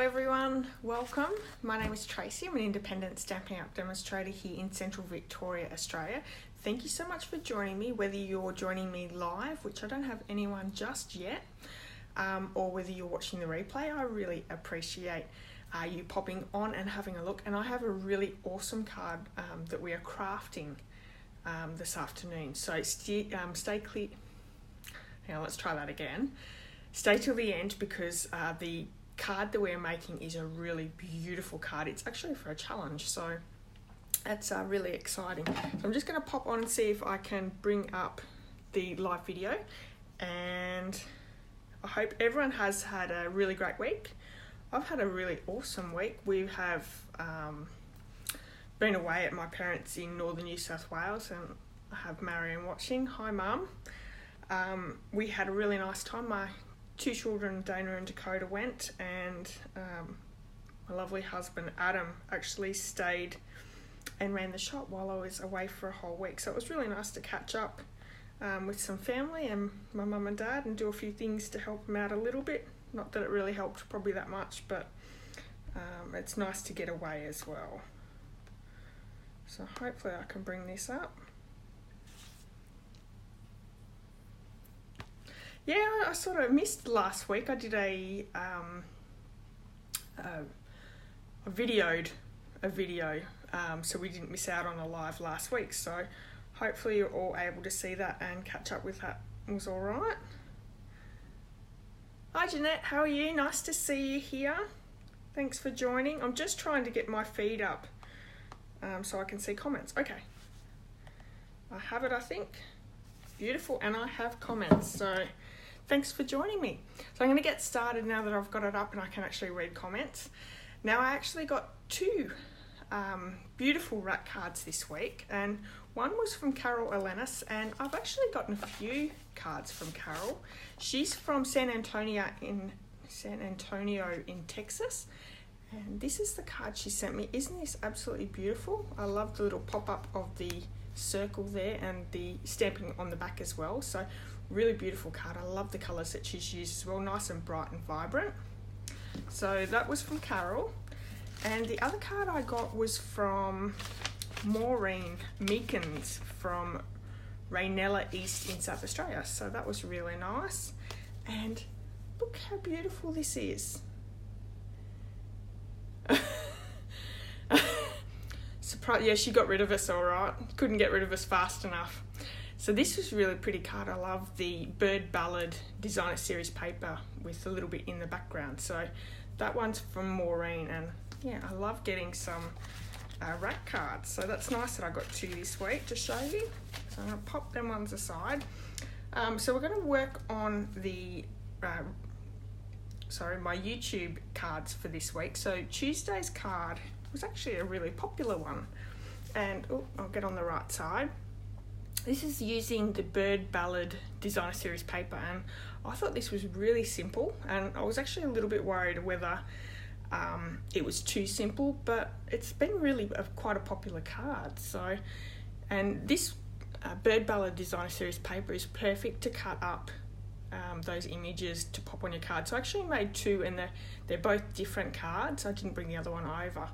everyone, welcome. My name is Tracy. I'm an independent Stampin' Up demonstrator here in Central Victoria, Australia. Thank you so much for joining me, whether you're joining me live, which I don't have anyone just yet, or whether you're watching the replay. I really appreciate you popping on and having a look. And I have a really awesome card that we are crafting this afternoon. So stay clear. Now let's try that again. Stay till the end because the card that we're making is a really beautiful card. It's actually for a challenge, so that's really exciting. So I'm just going to pop on and see if I can bring up the live video, and I hope everyone has had a really great week. I've had a really awesome week. We have been away at my parents in northern New South Wales, and I have Marion watching. Hi Mum. We had a really nice time. My two children, Dana and Dakota, went, and my lovely husband Adam actually stayed and ran the shop while I was away for a whole week. So it was really nice to catch up with some family and my mum and dad and do a few things to help them out a little bit. Not that it really helped probably that much, but it's nice to get away as well. So hopefully I can bring this up. Yeah, I sort of missed last week. I did a videoed a video, so we didn't miss out on a live last week. So hopefully you're all able to see that and catch up with that. It was all right. Hi Jeanette, how are you? Nice to see you here. Thanks for joining. I'm just trying to get my feed up so I can see comments. Okay, I have it, I think. Beautiful, and I have comments, so thanks for joining me. So I'm going to get started now that I've got it up and I can actually read comments. Now I actually got two beautiful rack cards this week, and one was from Carol Elenis, and I've actually gotten a few cards from Carol. She's from San Antonio in Texas, and this is the card she sent me. Isn't this absolutely beautiful? I love the little pop-up of the circle there and the stamping on the back as well. So really beautiful card. I love the colours that she's used as well, nice and bright and vibrant. So that was from Carol, and the other card I got was from Maureen Meekins from Raynella East in South Australia. So that was really nice, and look how beautiful this is. Surprise! Yeah, she got rid of us all right. Couldn't get rid of us fast enough. So this was a really pretty card. I love the Bird Ballad Designer Series paper with a little bit in the background. So that one's from Maureen, and yeah, I love getting some rack cards. So that's nice that I got two this week to show you. So I'm going to pop them ones aside. So we're going to work on the my YouTube cards for this week. So Tuesday's card was actually a really popular one, and I'll get on the right side. This is using the Bird Ballad Designer Series paper, and I thought this was really simple, and I was actually a little bit worried whether it was too simple, but it's been really quite a popular card. So, and this Bird Ballad Designer Series paper is perfect to cut up those images to pop on your card. So I actually made two, and they're both different cards. I didn't bring the other one over,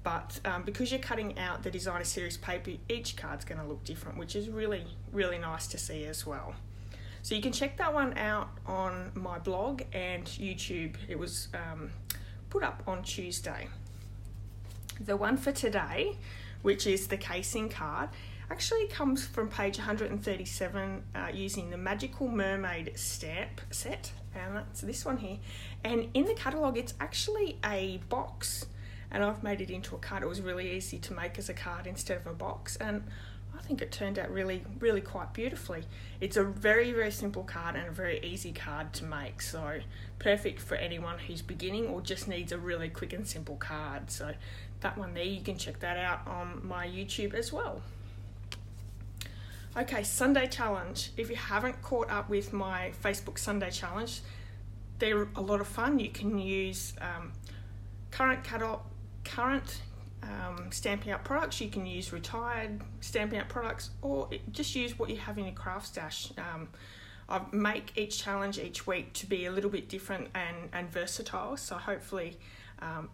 but because you're cutting out the Designer Series paper, each card's going to look different, which is really, really nice to see as well. So you can check that one out on my blog and YouTube. It was put up on Tuesday. The one for today, which is the casing card, actually comes from page 137 using the Magical Mermaid stamp set, and that's this one here. And in the catalogue, it's actually a box, and I've made it into a card. It was really easy to make as a card instead of a box, and I think it turned out really, really quite beautifully. It's a very, very simple card and a very easy card to make, so perfect for anyone who's beginning or just needs a really quick and simple card. So that one there, you can check that out on my YouTube as well. Okay, Sunday challenge. If you haven't caught up with my Facebook Sunday challenge, they're a lot of fun. You can use current Stampin' Up products. You can use retired Stampin' Up products, or just use what you have in your craft stash. I make each challenge each week to be a little bit different and versatile, so hopefully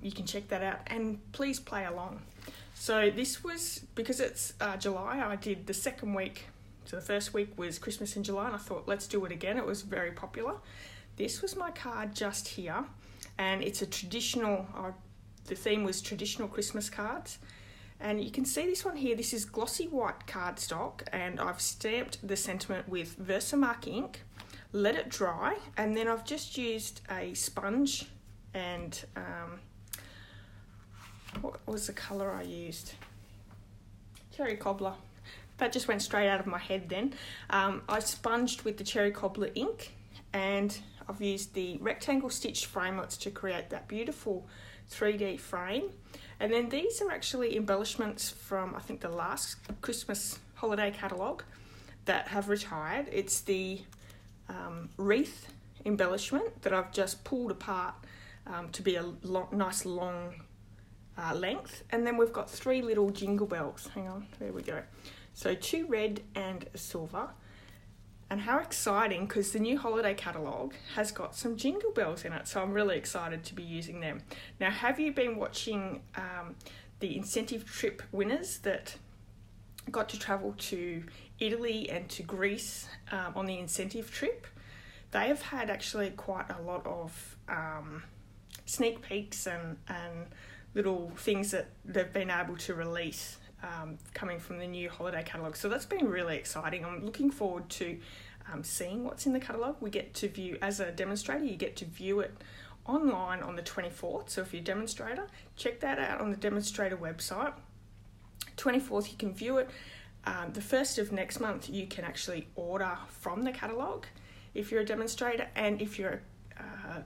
you can check that out and please play along. So this was, because it's July, I did the second week. So the first week was Christmas in July, and I thought, let's do it again. It was very popular. This was my card just here, and it's a traditional, the theme was traditional Christmas cards. And you can see this one here. This is glossy white cardstock, and I've stamped the sentiment with Versamark ink, let it dry, and then I've just used a sponge and what was the colour I used? Cherry cobbler. That just went straight out of my head then. I sponged with the cherry cobbler ink, and I've used the rectangle stitched framelits to create that beautiful 3D frame. And then these are actually embellishments from, I think, the last Christmas holiday catalogue that have retired. It's the wreath embellishment that I've just pulled apart to be a nice long length. And then we've got 3 little jingle bells. Hang on, there we go. So 2 red and a silver. And how exciting, because the new holiday catalogue has got some jingle bells in it, so I'm really excited to be using them. Now, have you been watching the incentive trip winners that got to travel to Italy and to Greece on the incentive trip? They have had actually quite a lot of sneak peeks and little things that they've been able to release coming from the new holiday catalogue. So that's been really exciting. I'm looking forward to seeing what's in the catalogue. We get to view, as a demonstrator, you get to view it online on the 24th. So if you're a demonstrator, check that out on the demonstrator website. 24th, you can view it. The 1st of next month, you can actually order from the catalogue if you're a demonstrator, and if you're a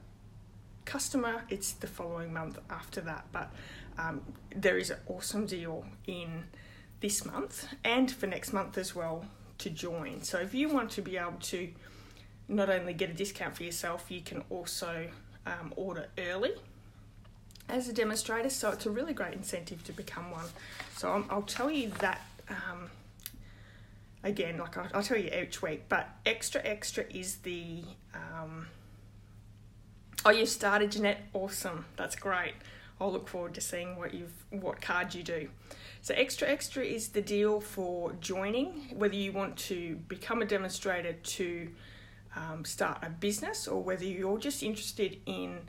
customer, it's the following month after that. But there is an awesome deal in this month and for next month as well to join. So if you want to be able to not only get a discount for yourself, you can also order early as a demonstrator. So it's a really great incentive to become one. So I'll tell you that again, like I'll tell you each week, but extra is the oh, you started, Jeanette. Awesome. That's great. I'll look forward to seeing what card you do. So extra is the deal for joining, whether you want to become a demonstrator to start a business, or whether you're just interested in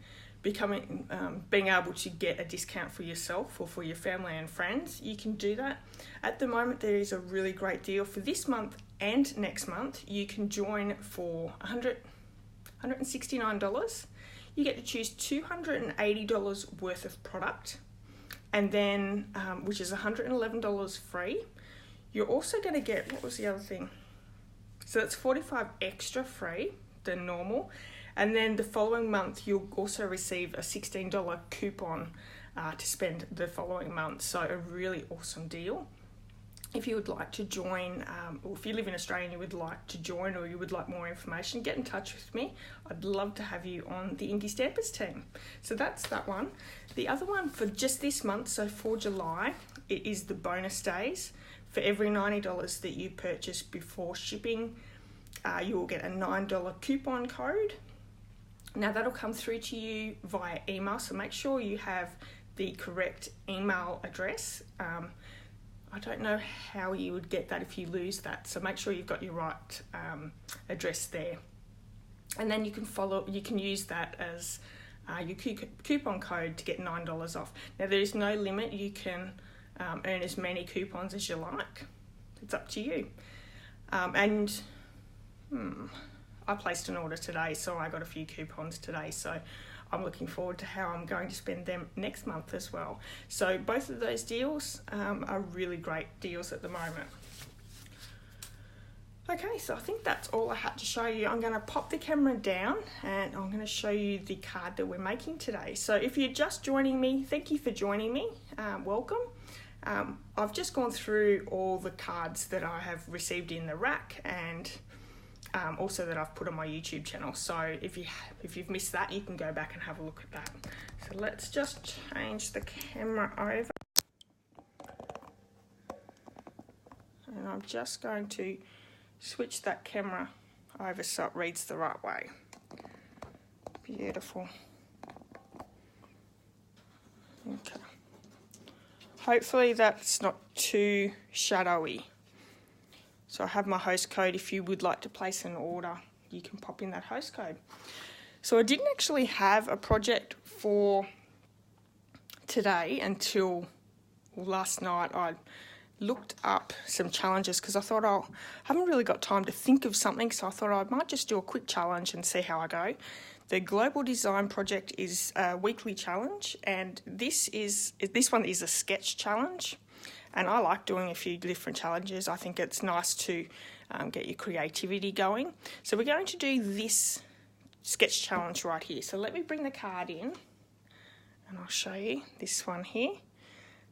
becoming, being able to get a discount for yourself or for your family and friends. You can do that. At the moment, there is a really great deal for this month and next month. You can join for $169. You get to choose $280 worth of product, and then which is $111 free. You're also going to get, what was the other thing? So that's $45 extra free than normal, and then the following month you'll also receive a $16 coupon to spend the following month. So a really awesome deal. If you would like to join, or if you live in Australia and you would like to join, or you would like more information, get in touch with me. I'd love to have you on the Inky Stampers team. So that's that one. The other one for just this month, so for July, it is the bonus days. For every $90 that you purchase before shipping, you will get a $9 coupon code. Now that'll come through to you via email, so make sure you have the correct email address. I don't know how you would get that if you lose that, so make sure you've got your right address there. And then you can use that as your coupon code to get $9 off. Now there is no limit. You can earn as many coupons as you like. It's up to you. I placed an order today, so I got a few coupons today, so I'm looking forward to how I'm going to spend them next month as well. So both of those deals are really great deals at the moment. Okay, so I think that's all I had to show you. I'm going to pop the camera down and I'm going to show you the card that we're making today. So if you're just joining me, thank you for joining me. Welcome. I've just gone through all the cards that I have received in the rack, and also that I've put on my YouTube channel. So if you've missed that, you can go back and have a look at that. So let's just change the camera over. And I'm just going to switch that camera over so it reads the right way. Beautiful. Okay. Hopefully that's not too shadowy. So I have my host code. If you would like to place an order, you can pop in that host code. So I didn't actually have a project for today until last night. I looked up some challenges because I thought I haven't really got time to think of something, so I thought I might just do a quick challenge and see how I go. The Global Design Project is a weekly challenge, and this one is a sketch challenge, and I like doing a few different challenges. I think it's nice to get your creativity going. So we're going to do this sketch challenge right here. So let me bring the card in and I'll show you this one here.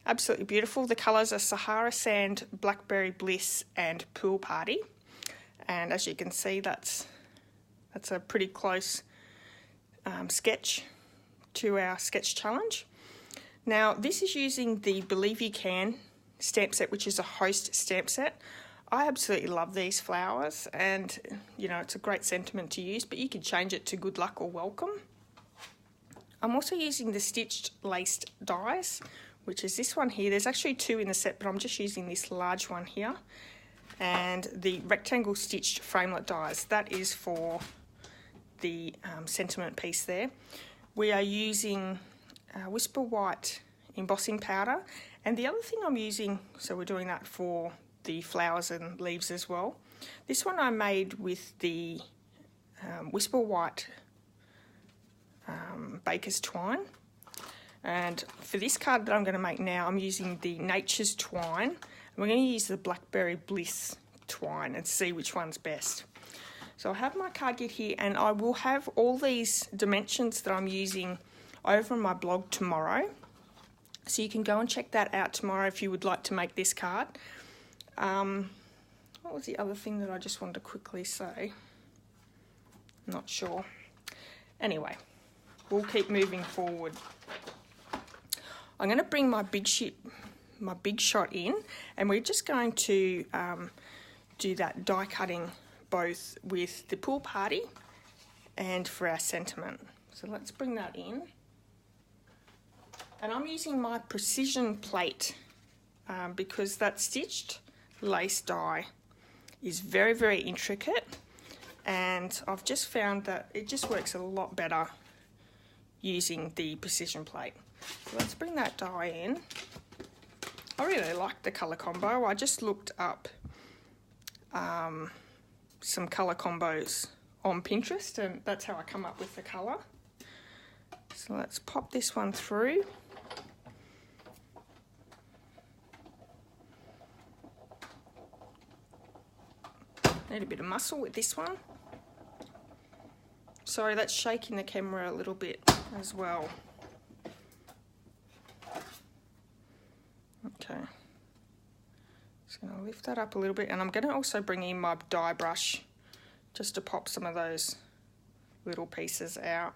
Absolutely beautiful. The colours are Sahara Sand, Blackberry Bliss and Pool Party. And as you can see, that's a pretty close sketch to our sketch challenge. Now this is using the Believe You Can stamp set, which is a host stamp set. I absolutely love these flowers, and you know, it's a great sentiment to use, but you can change it to good luck or welcome. I'm also using the stitched laced dies, which is this one here. There's actually two in the set, but I'm just using this large one here. And the rectangle stitched framelit dies, that is for the sentiment piece there. We are using Whisper White embossing powder, and the other thing I'm using, so we're doing that for the flowers and leaves as well. This one I made with the Whisper White baker's twine, and for this card that I'm going to make now, I'm using the Nature's twine, and we're going to use the Blackberry Bliss twine and see which one's best. So I have my card kit here, and I will have all these dimensions that I'm using over on my blog tomorrow, so you can go and check that out tomorrow if you would like to make this card. What was the other thing that I just wanted to quickly say? Not sure. Anyway, we'll keep moving forward. I'm going to bring my big shot in, and we're just going to do that die cutting both with the pool party and for our sentiment. So let's bring that in. And I'm using my precision plate because that stitched lace die is very, very intricate, and I've just found that it just works a lot better using the precision plate. So let's bring that die in. I really like the colour combo. I just looked up some colour combos on Pinterest, and that's how I come up with the colour. So let's pop this one through. Need a bit of muscle with this one. Sorry, that's shaking the camera a little bit as well. Okay. Just going to lift that up a little bit, and I'm going to also bring in my die brush just to pop some of those little pieces out.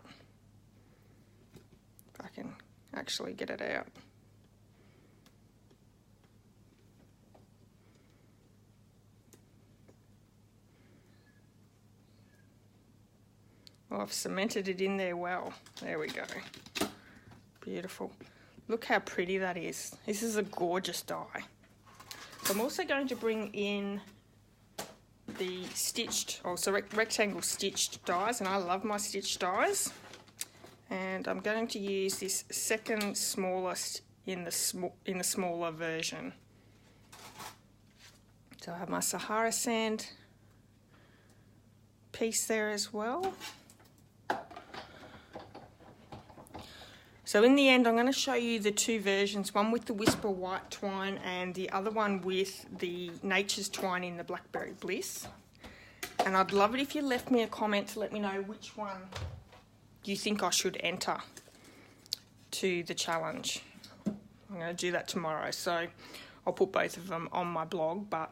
If I can actually get it out. Well, I've cemented it in there well. There we go. Beautiful. Look how pretty that is. This is a gorgeous die. So I'm also going to bring in the stitched, rectangle stitched dies, and I love my stitched dies. And I'm going to use this second smallest in the smaller version. So I have my Sahara Sand piece there as well. So in the end, I'm going to show you the two versions, one with the Whisper White twine and the other one with the Nature's twine in the Blackberry Bliss. And I'd love it if you left me a comment to let me know which one you think I should enter to the challenge. I'm going to do that tomorrow, so I'll put both of them on my blog, but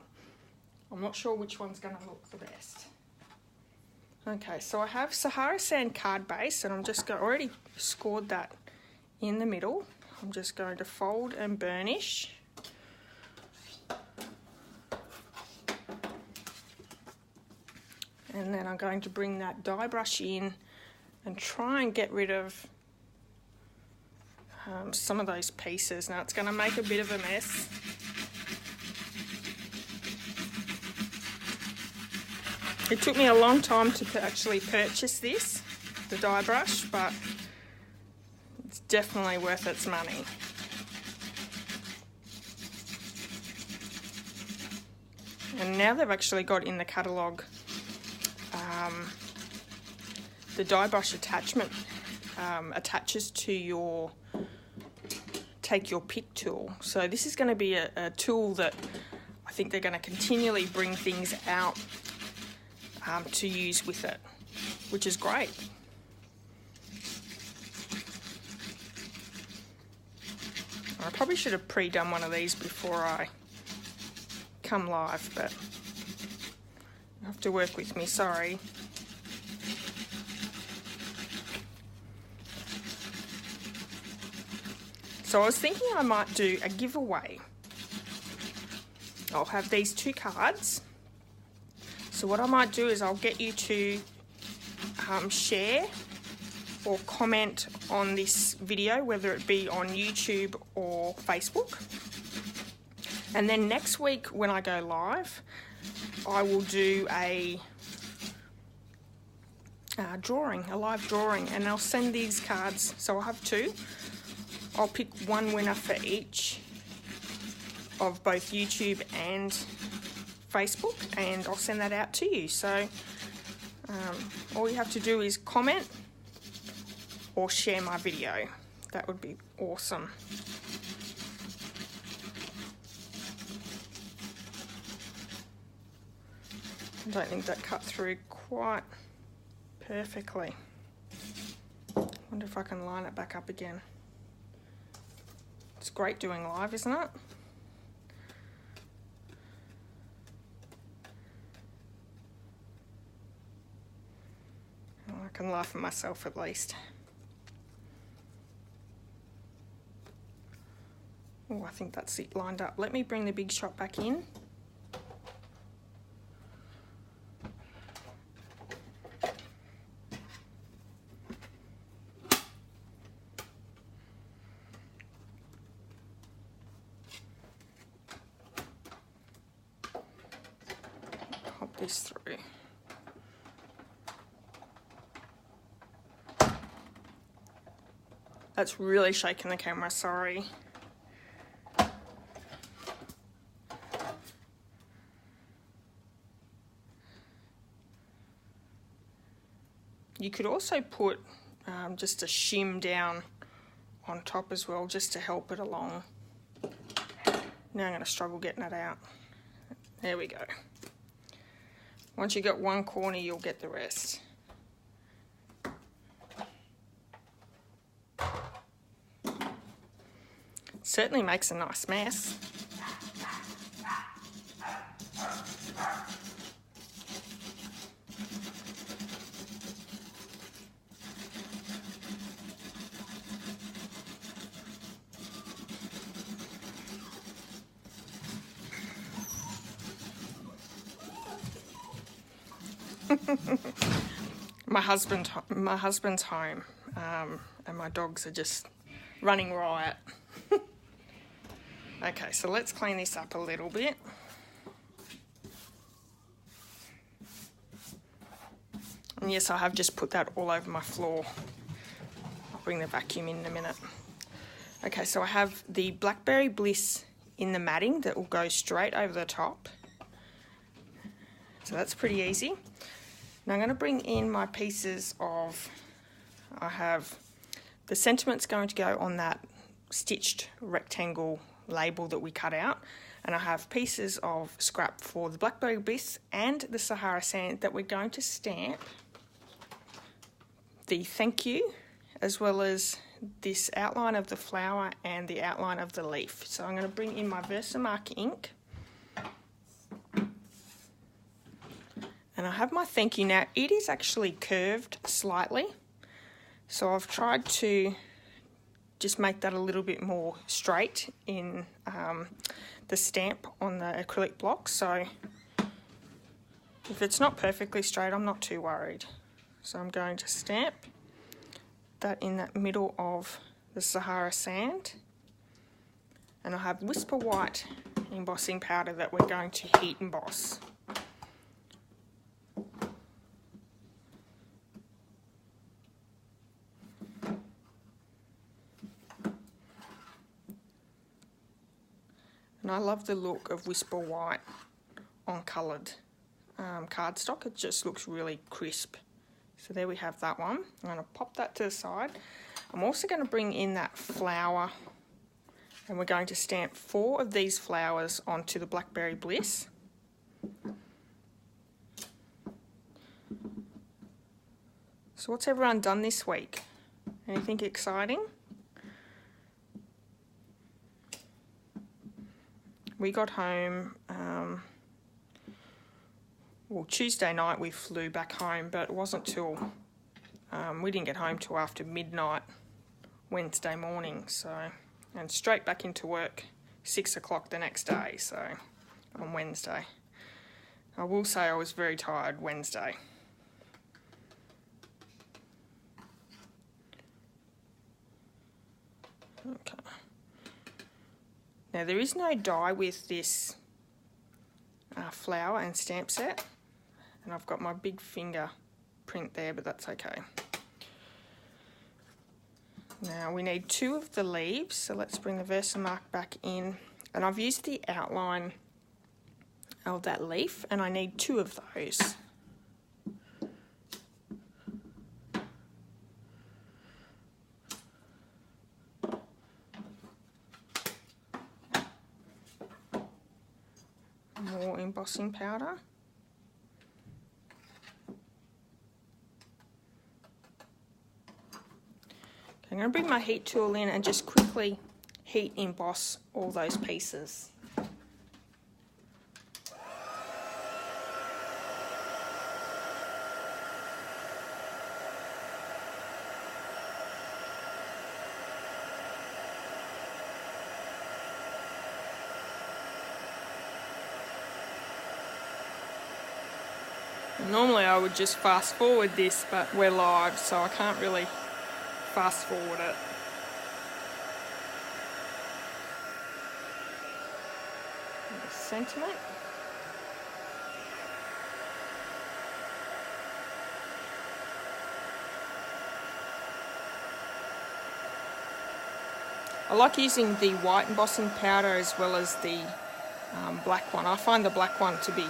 I'm not sure which one's going to look the best. Okay, so I have Sahara Sand card base, and I'm just already scored that in the middle. I'm just going to fold and burnish. And then I'm going to bring that die brush in and try and get rid of some of those pieces. Now it's going to make a bit of a mess. It took me a long time to actually purchase this, the dye brush, but it's definitely worth its money. And now they've actually got in the catalogue the dye brush attachment attaches to your take your pick tool. So this is going to be a tool that I think they're going to continually bring things out to use with it, which is great. I probably should have pre-done one of these before I come live, but you have to work with me, sorry. So I was thinking I might do a giveaway. I'll have these 2 cards. So what I might do is I'll get you to share or comment on this video, whether it be on YouTube or Facebook. And then next week when I go live, I will do a live drawing, and I'll send these cards. So I'll have 2. I'll pick one winner for each of both YouTube and Facebook, and I'll send that out to you. So all you have to do is comment or share my video. That would be awesome. I don't think that cut through quite perfectly. Wonder if I can line it back up again. It's great doing live, isn't it? I can laugh at myself at least. Oh, I think that's it lined up. Let me bring the big shot back in. Pop this through. That's really shaking the camera, sorry. You could also put just a shim down on top as well, just to help it along. Now I'm going to struggle getting it out. There we go. Once you get one corner, you'll get the rest. Certainly makes a nice mess. My husband's home, and my dogs are just running riot. Okay, so let's clean this up a little bit. And yes, I have just put that all over my floor. I'll bring the vacuum in a minute. Okay, so I have the Blackberry Bliss in the matting that will go straight over the top. So that's pretty easy. Now I'm going to bring in my pieces of, I have the sentiment's going to go on that stitched rectangle label that we cut out, and I have pieces of scrap for the Blackberry Bliss and the Sahara Sand that we're going to stamp the thank you, as well as this outline of the flower and the outline of the leaf. So I'm going to bring in my Versamark ink. And I have my thank you. Now, it is actually curved slightly, so I've tried to just make that a little bit more straight in the stamp on the acrylic block. So if it's not perfectly straight, I'm not too worried. So I'm going to stamp that in that middle of the Sahara sand, and I have Whisper White embossing powder that we're going to heat emboss. And I love the look of Whisper White on coloured cardstock. It just looks really crisp. So there we have that one. I'm going to pop that to the side. I'm also going to bring in that flower, and we're going to stamp 4 of these flowers onto the Blackberry Bliss. So what's everyone done this week? Anything exciting? We got home, well, Tuesday night we flew back home, but it wasn't till, we didn't get home till after midnight Wednesday morning, so, and straight back into work 6 o'clock the next day, so, on Wednesday. I will say I was very tired Wednesday. Okay. Now there is no die with this flower and stamp set, and I've got my big finger print there, but that's okay. Now we need 2 of the leaves, so let's bring the Versamark back in, and I've used the outline of that leaf, and I need 2 of those. More embossing powder. Okay, I'm going to bring my heat tool in and just quickly heat emboss all those pieces. Normally I would just fast forward this, but we're live, so I can't really fast forward it. Sentiment. I like using the white embossing powder as well as the black one. I find the black one to be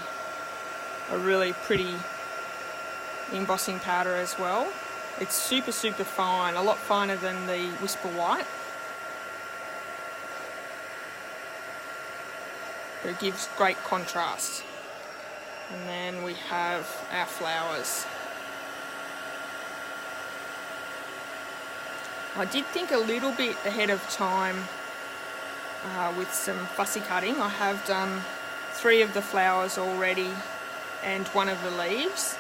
a really pretty embossing powder as well. It's super fine, a lot finer than the Whisper White. But it gives great contrast. And then we have our flowers. I did think a little bit ahead of time with some fussy cutting. I have done 3 of the flowers already and 1 of the leaves,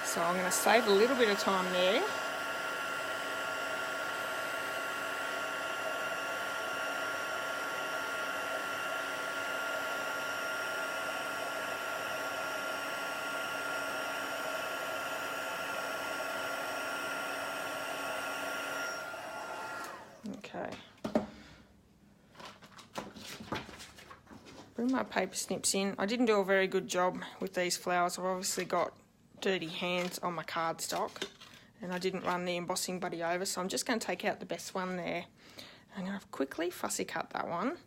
so I'm going to save a little bit of time there. Okay. Bring my paper snips in. I didn't do a very good job with these flowers. I've obviously got dirty hands on my cardstock, and I didn't run the embossing buddy over, so I'm just going to take out the best one there. I'm going to quickly fussy cut that one,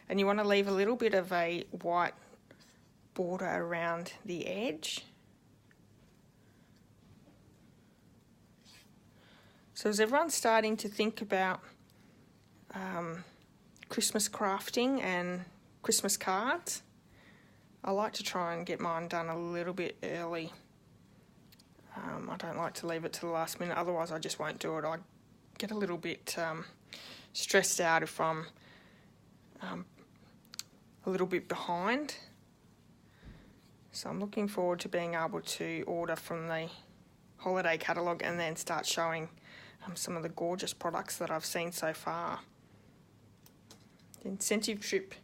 and you want to leave a little bit of a white border around the edge. So is everyone starting to think about Christmas crafting and Christmas cards? I like to try and get mine done a little bit early. I don't like to leave it to the last minute, otherwise I just won't do it. I get a little bit stressed out if I'm a little bit behind. So I'm looking forward to being able to order from the holiday catalogue and then start showing some of the gorgeous products that I've seen so far. The incentive trip,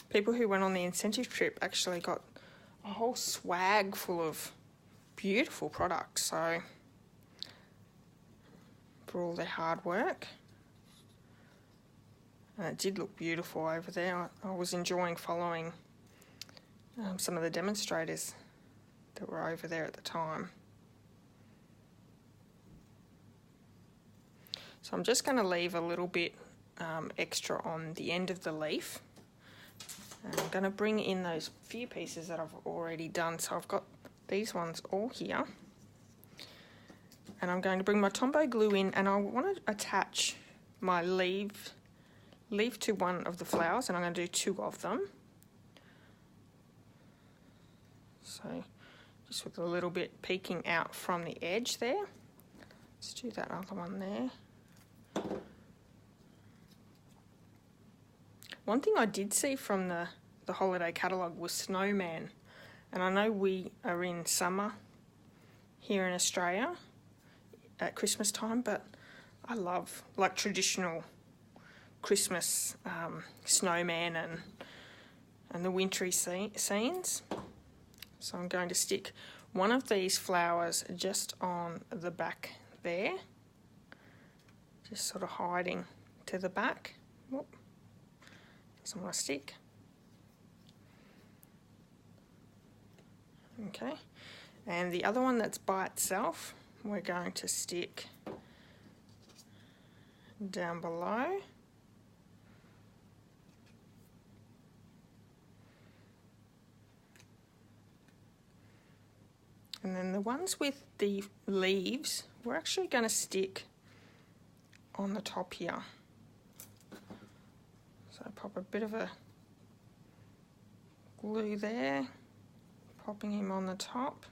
people who went on the incentive trip actually got a whole swag full of beautiful products, so for all their hard work. And it did look beautiful over there. I was enjoying following some of the demonstrators that were over there at the time. So I'm just going to leave a little bit extra on the end of the leaf. And I'm going to bring in those few pieces that I've already done. So I've got these ones all here. And I'm going to bring my Tombow glue in, and I want to attach my leaf to one of the flowers, and I'm going to do 2 of them. So just with a little bit peeking out from the edge there. Let's do that other one there. One thing I did see from the holiday catalogue was snowman, and I know we are in summer here in Australia at Christmas time, but I love like traditional Christmas snowman and the wintry scenes. So I'm going to stick one of these flowers just on the back there, just sort of hiding to the back. Whoop. Doesn't want to stick. Okay, and the other one that's by itself, we're going to stick down below. And then the ones with the leaves, we're actually going to stick on the top here. So pop a bit of a glue there, popping him on the top.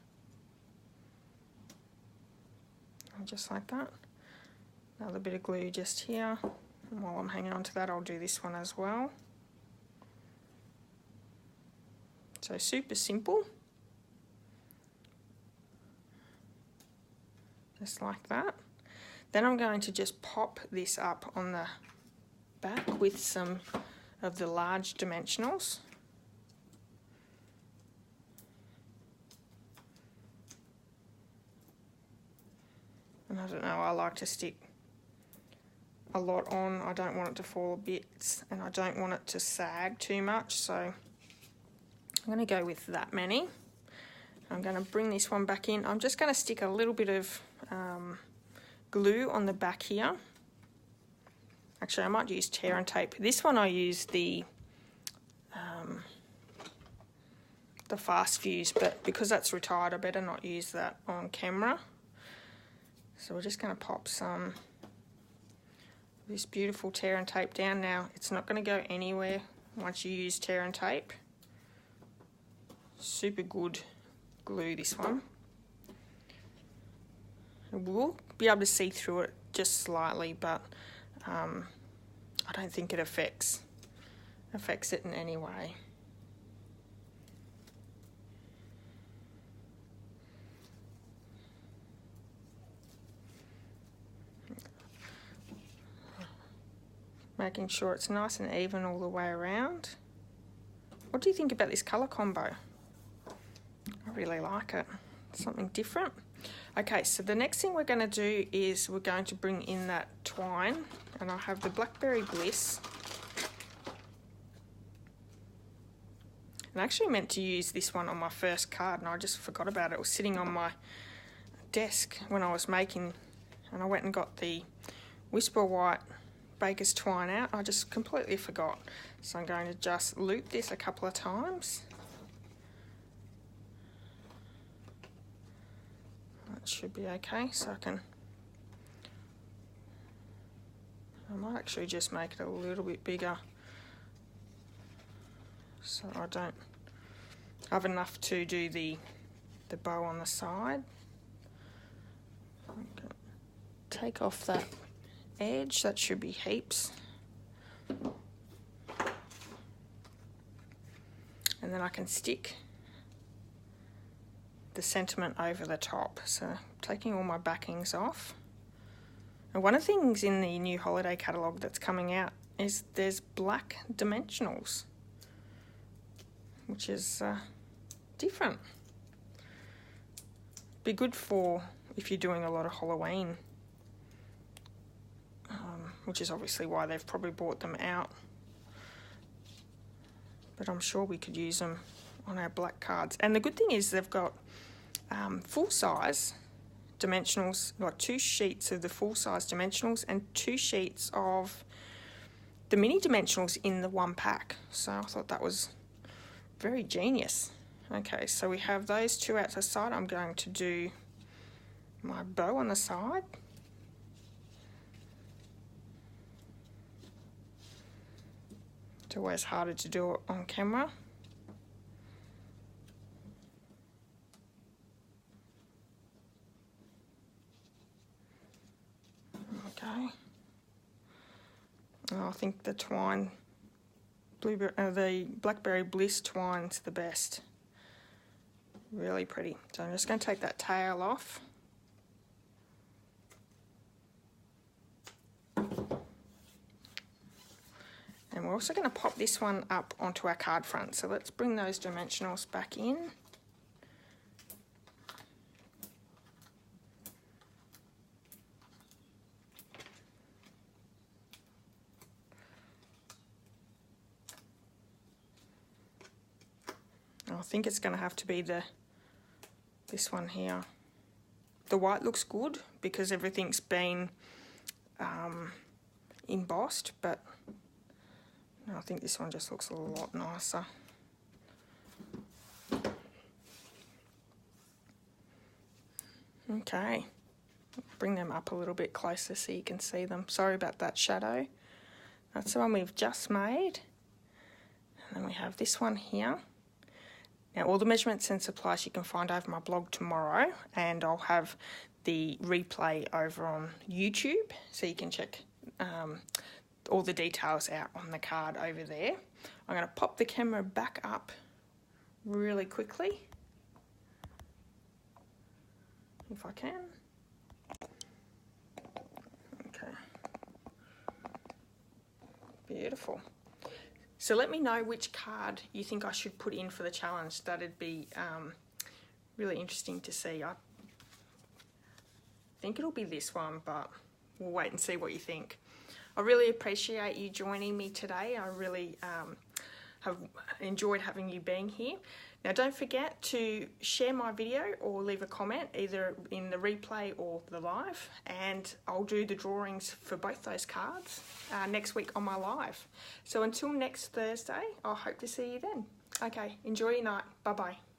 And just like that. Another bit of glue just here. And while I'm hanging on to that, I'll do this one as well. So super simple. Just like that. Then I'm going to just pop this up on the back with some of the large dimensionals. And I don't know, I like to stick a lot on. I don't want it to fall to bits, and I don't want it to sag too much, so I'm going to go with that many. I'm going to bring this one back in. I'm just going to stick a little bit of glue on the back here. Actually, I might use tear and tape. This one I use the fast fuse, but because that's retired, I better not use that on camera. So we're just going to pop some of this beautiful tear and tape down. Now, it's not going to go anywhere once you use tear and tape. Super good glue, this one. We'll be able to see through it just slightly, but I don't think it affects it in any way. Making sure it's nice and even all the way around. What do you think about this colour combo? I really like it. Something different. Okay, so the next thing we're going to do is we're going to bring in that twine, and I have the Blackberry Bliss. And I actually meant to use this one on my first card, and I just forgot about it. It was sitting on my desk when I was making, and I went and got the Whisper White Baker's twine out. I just completely forgot. So I'm going to just loop this a couple of times. That should be okay, so I might actually just make it a little bit bigger so I don't have enough to do the bow on the side. I'm going to take off that edge, that should be heaps. And then I can stick the sentiment over the top. So taking all my backings off. And one of the things in the new holiday catalogue that's coming out is there's black dimensionals, which is different. Be good for if you're doing a lot of Halloween which is obviously why they've probably brought them out. But I'm sure we could use them on our black cards. And the good thing is they've got full size dimensionals, like 2 sheets of the full size dimensionals and 2 sheets of the mini dimensionals in the one pack. So I thought that was very genius. Okay, so we have those 2 out to the side. I'm going to do my bow on the side. It's always harder to do it on camera. Okay. Oh, I think the twine, the Blackberry Bliss twine's the best. Really pretty. So I'm just going to take that tail off. And we're also going to pop this one up onto our card front. So let's bring those dimensionals back in. I think it's going to have to be this one here. The white looks good because everything's been embossed, but I think this one just looks a lot nicer. Okay, bring them up a little bit closer so you can see them. Sorry about that shadow. That's the one we've just made. And then we have this one here. Now all the measurements and supplies you can find over my blog tomorrow, and I'll have the replay over on YouTube so you can check all the details out on the card over there. I'm going to pop the camera back up really quickly, if I can. Okay. Beautiful. So let me know which card you think I should put in for the challenge. That'd be really interesting to see. I think it'll be this one, but we'll wait and see what you think. I really appreciate you joining me today. I really have enjoyed having you being here. Now don't forget to share my video or leave a comment either in the replay or the live, and I'll do the drawings for both those cards next week on my live. So until next Thursday, I hope to see you then. Okay, enjoy your night. Bye bye.